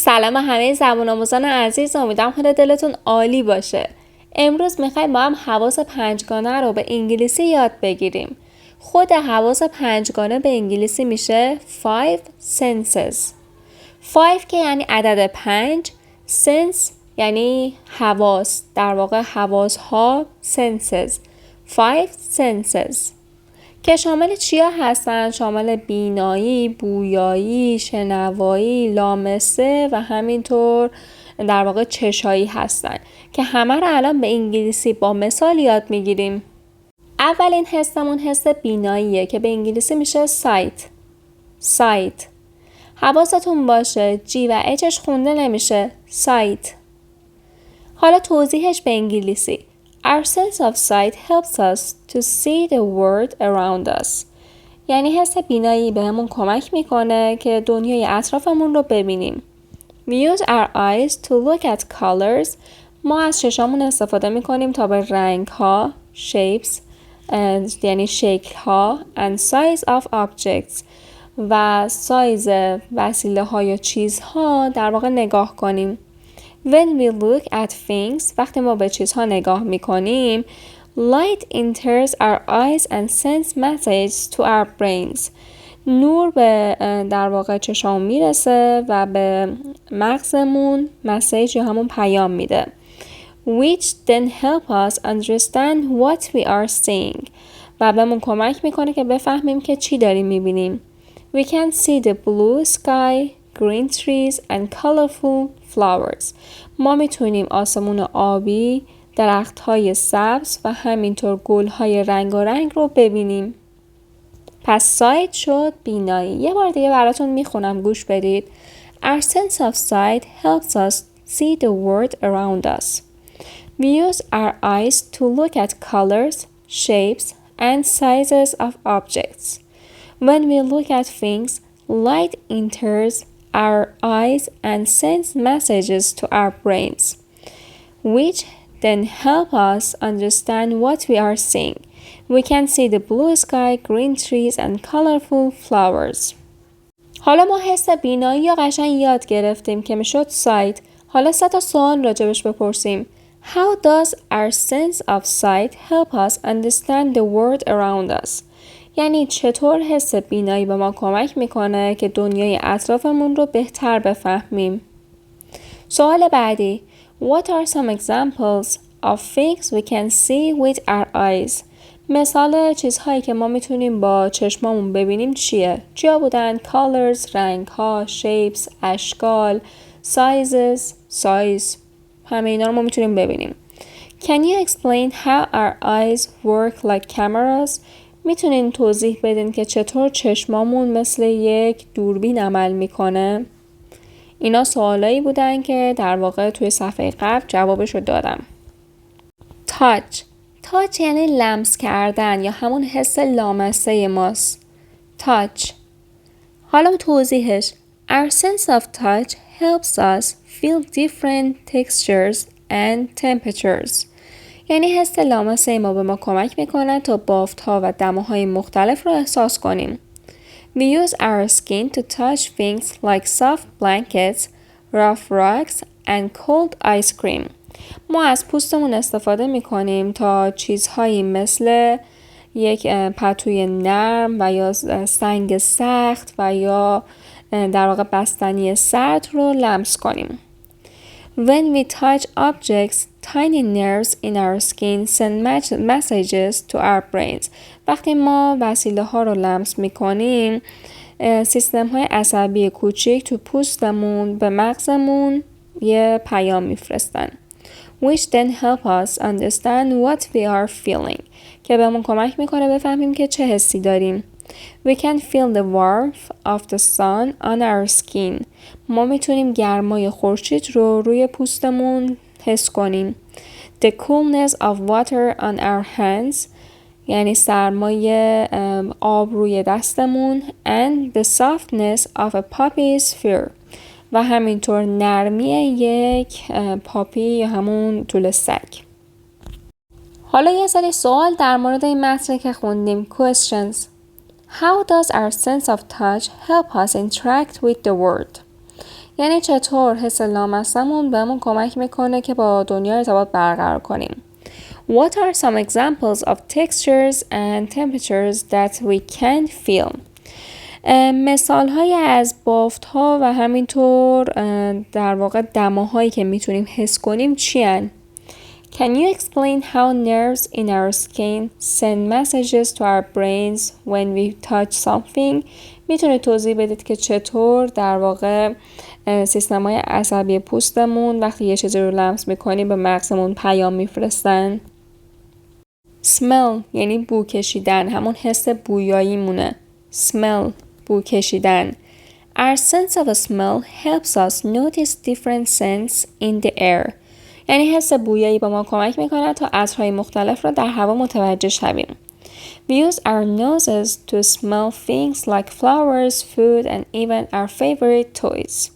سلام همه زبان آموزان عزیز، امیدوارم حال دلتون عالی باشه. امروز میخوایم با هم حواس پنجگانه رو به انگلیسی یاد بگیریم. خود حواس پنجگانه به انگلیسی میشه 5 senses. 5 که یعنی عدد 5، sense یعنی حواس، در واقع حواس ها، senses. 5 senses که شامل چیا هستن؟ شامل بینایی، بویایی، شنوایی، لامسه و همینطور در واقع چشایی هستن که همه رو الان به انگلیسی با مثال یاد میگیریم. اولین حسمون حس بیناییه که به انگلیسی میشه sight. حواستون باشه جی و اچش خونده نمیشه، sight. حالا توضیحش به انگلیسی. Our sense of sight helps us to see the world around us. یعنی حس بینایی بهمون کمک میکنه که دنیای اطرافمون رو ببینیم. We use our eyes to look at colors. ما از چشامون استفاده میکنیم تا به رنگ ها، shapes یعنی شکل ها and size of objects و سایز وسیله ها یا چیزها در واقع نگاه کنیم. When we look at things, وقتی ما به چیزها نگاه میکنیم, light enters our eyes and sends messages to our brains. نور به در واقع چشام میرسه و به مغزمون مسیج یا همون پیام میده. Which then help us understand what we are seeing. و بهمون کمک میکنه که بفهمیم که چی داریم میبینیم. We can see the blue sky, green trees and colorful flowers. ما میتونیم آسمون آبی، درخت‌های سبز و همینطور گل‌های رنگارنگ رو ببینیم. پس سایت شد بینایی. یه بار دیگه براتون میخونم، گوش بدید. Our sense of sight helps us see the world around us. We use our eyes to look at colors, shapes and sizes of objects. When we look at things, light enters our eyes and sends messages to our brains, which then help us understand what we are seeing. We can see the blue sky, green trees and colorful flowers. حالا ما حس بینایی یا قشنگ یاد گرفتیم که میشد sight. حالا 3 تا سوال راجبش بپرسیم. How does our sense of sight help us understand the world around us? یعنی چطور حس بینایی به ما کمک میکنه که دنیای اطرافمون رو بهتر بفهمیم؟ سوال بعدی. What are some examples of things we can see with our eyes? مثال چیزهایی که ما میتونیم با چشمامون ببینیم چیه؟ چیا بودن؟ Colors، رنگ‌ها، shapes، اشکال، sizes، size. همه اینا رو ما میتونیم ببینیم. Can you explain how our eyes work like cameras? میتونین توضیح بدین که چطور چشمامون مثل یک دوربین عمل میکنه؟ اینا سوالایی بودن که در واقع توی صفحه قبل جوابشو دادم. touch یعنی لمس کردن یا همون حس لامسه ماست. touch. حالا توضیحش. Our sense of touch helps us feel different textures and temperatures. یعنی حس لامسه ما به ما کمک میکنه تا بافت‌ها و دماهای مختلف رو احساس کنیم. We use our skin to touch things like soft blankets, rough rugs and cold ice cream. ما از پوستمون استفاده میکنیم تا چیزهایی مثل یک پتوی نرم و یا سنگ سخت و یا در واقع بستنی سرد رو لمس کنیم. When we touch objects, tiny nerves in our skin send messages to our brains. وقتی ما وسیله ها رو لمس میکنیم، سیستم های عصبی کوچیک تو پوستمون به مغزمون یه پیام میفرستن. Which then help us understand what we are feeling. که بهمون کمک میکنه بفهمیم که چه حسی داریم. We can feel the warmth of the sun on our skin. ما میتونیم گرمای خورشید رو روی پوستمون حس کنیم. The coolness of water on our hands. یعنی سرمای آب روی دستمون. And the softness of a puppy's fur. و همینطور نرمی یک پاپی یا همون توله سگ. حالا یه سری سوال در مورد این متن که خوندیم. Questions. How does our sense of touch help us interact with the world? یعنی چطور حس لامسمون بهمون کمک میکنه که با دنیا ارتباط برقرار کنیم. What are some examples of textures and temperatures that we can feel? مثال های از بافت ها و همینطور در واقع دماهایی که میتونیم حس کنیم چی هن؟ Can you explain how nerves in our skin send messages to our brains when we touch something? میتونید توضیح بدید که چطور در واقع سیستم‌های عصبی پوستمون وقتی یه چیزی رو لمس میکنیم به مغزمون پیام میفرستن؟ Smell یعنی بو کشیدن، همون حس بویایی مونه. Smell بو کشیدن. Our sense of smell helps us notice different scents in the air. یعنی حس بویایی به ما کمک میکنه تا عطرهای مختلف را در هوا متوجه شویم. We use our noses to smell things like flowers, food and even our favorite toys.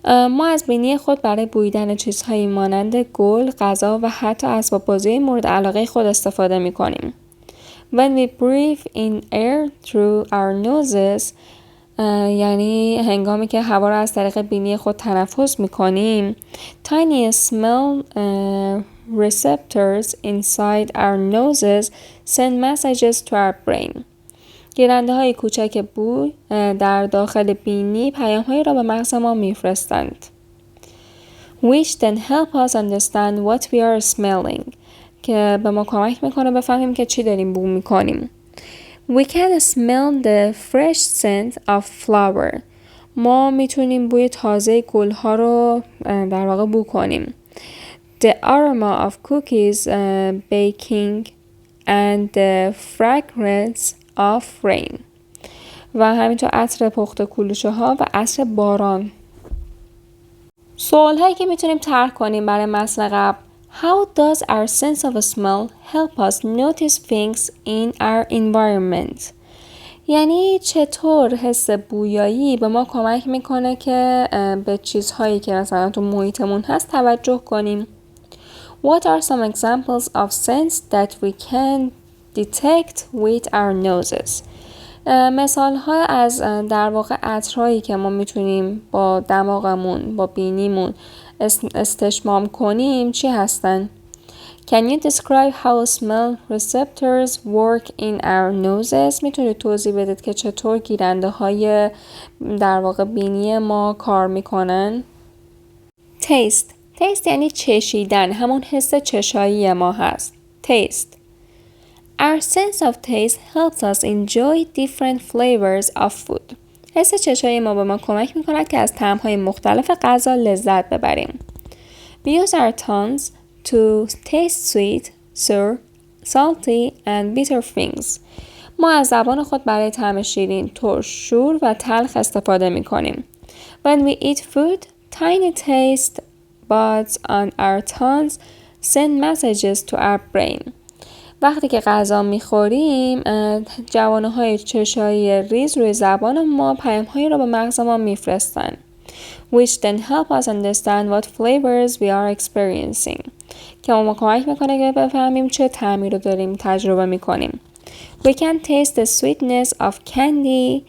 ما از بینی خود برای بوییدن چیزهایی مانند گل، غذا و حتی اسباب بازی مورد علاقه خود استفاده میکنیم. When we breathe in air through our noses, یعنی هنگامی که هوا را از طریق بینی خود تنفس میکنیم، tiny smell receptors inside our noses send messages to our brain. گیرنده های کوچک بوی در داخل بینی پیام هایی را به مغز ما میفرستند. Which then help us understand what we are smelling. که به ما کمک میکنه بفهمیم که چی داریم بو میکنیم. We can smell the fresh scent of flower. ما میتونیم بوی تازه گل ها رو در واقع بو کنیم. The aroma of cookies baking and the fragrance of rain. و همینطور عطر پخت کلوچه ها و عطر باران. سوال هایی که میتونیم طرح کنیم برای متن قبل. How does our sense of smell help us notice things in our environment? یعنی چطور حس بویایی به ما کمک میکنه که به چیزهایی که مثلا تو محیطمون هست توجه کنیم. What are some examples of scents that we can detect with our noses? مثال ها از در واقع عطرهایی که ما میتونیم با دماغمون با بینیمون استشمام کنیم چی هستن؟ Can you describe how smell receptors work in our noses? میتونید توضیح بدید که چطور گیرنده های در واقع بینی ما کار میکنن؟ Taste یعنی چشیدن، همون حس چشایی ما هست. Taste. Our sense of taste helps us enjoy different flavors of food. حس چشایی ما به ما کمک میکند که از طعم‌های مختلف غذا لذت ببریم. We use our tongues to taste sweet, sour, salty and bitter things. ما از زبان خود برای طعم شیرین، ترش، شور و تلخ استفاده میکنیم. When we eat food, tiny taste buds on our tongues send messages to our brain. وقتی که غذا میخوریم جوانه های چشایی ریز روی زبان ما پیام هایی را به مغز ما میفرستن. Which then help us understand what flavors we are experiencing. که ما کمک میکنه که بفهمیم چه طعمی رو داریم تجربه میکنیم. We can taste the sweetness of candy.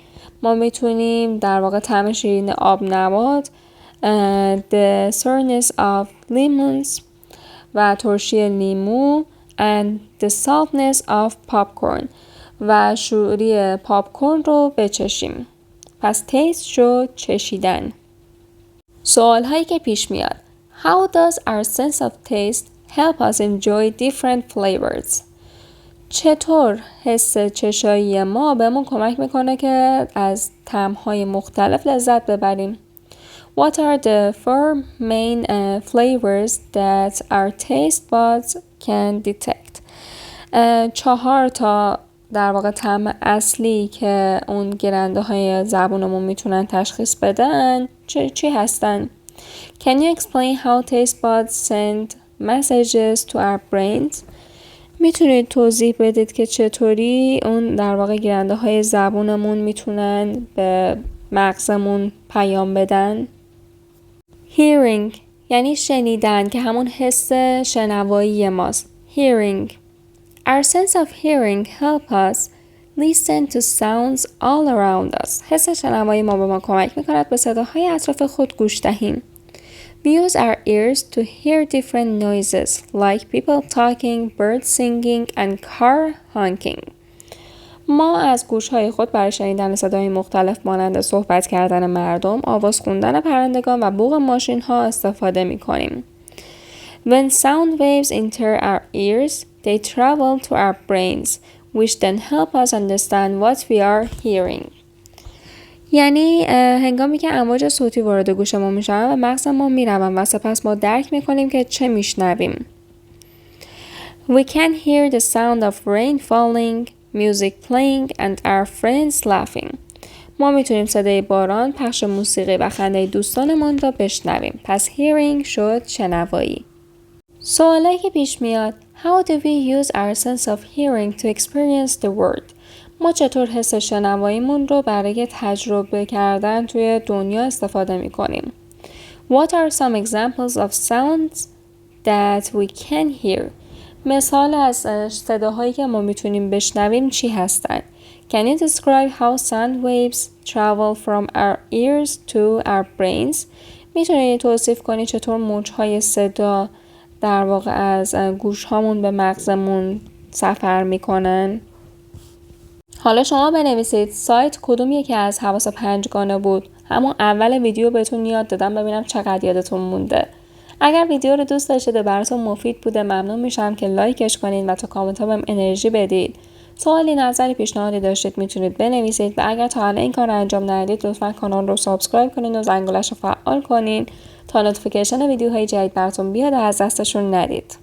ما میتونیم در واقع طعم شیرین آب نبات. The sourness of lemons. و ترشی لیمو. And the saltness of popcorn. و شوری پاپکورن رو بچشیم. پس تیست شد چشیدن. سوال هایی که پیش میاد. How does our sense of taste help us enjoy different flavors? چطور حس چشایی ما بهمون کمک میکنه که از طعم‌های مختلف لذت ببریم؟ What are the four main flavors that our taste buds can detect? 4 تا در واقع طعم اصلی که اون گیرنده های زبونمون میتونن تشخیص بدن چی هستن؟ Can you explain how taste buds send messages to our brains? میتونید توضیح بدید که چطوری اون در واقع گیرنده های زبونمون میتونن به مغزمون پیام بدن؟ Hearing یعنی شنیدن که همون حس شنوایی ماست. Hearing. Our sense of hearing help us listen to sounds all around us. حس شنوایی ما به ما کمک می‌کند به صداهای اطراف خود گوش دهیم. We use our ears to hear different noises like people talking, birds singing and car honking. ما از گوش‌های خود برای شنیدن صداهای مختلف مانند صحبت کردن مردم، آواز خوندن پرندگان و بوق ماشین‌ها استفاده می‌کنیم. When sound waves enter our ears, they travel to our brains, which then help us understand what we are hearing. یعنی هنگامی که امواج صوتی وارد گوش ما میشن و مغز ما میروند و سپس ما درک میکنیم که چه میشنویم. We can hear the sound of rain falling, music playing and our friends laughing. ما میتونیم صدای باران، پخش موسیقی و خنده دوستانمان را بشنویم. پس hearing شد شنوایی. سوالی که پیش میاد: How do we use our sense of hearing to experience the world? ما چطور حس شنواییمون رو برای تجربه کردن توی دنیا استفاده میکنیم؟ What are some examples of sounds that we can hear? مثال از صداهایی که ما میتونیم بشنویم چی هستن؟ Can you describe how sound waves travel from our ears to our brains? میتونی توصیف کنی چطور موجهای صدا در واقع از گوش هامون به مغزمون سفر میکنن؟ حالا شما بنویسید سایت کدوم یکی از حواس پنجگانه بود؟ همون اول ویدیو بهتون یاد دادم، ببینم چقدر یادتون مونده. اگر ویدیو رو دوست داشتید و براتون مفید بوده ممنون میشم که لایکش کنید و تو کامنت ها بهم انرژی بدید. سوالی، نظری، پیشنهادی داشتید میتونید بنویسید و اگر تا حالا این کار رو انجام ندید لطفا کانال رو سابسکرایب کنید و زنگولش رو فعال کنید تا نوتیفیکیشن ویدیوهای جدید براتون بیاد و از دستشون ندید.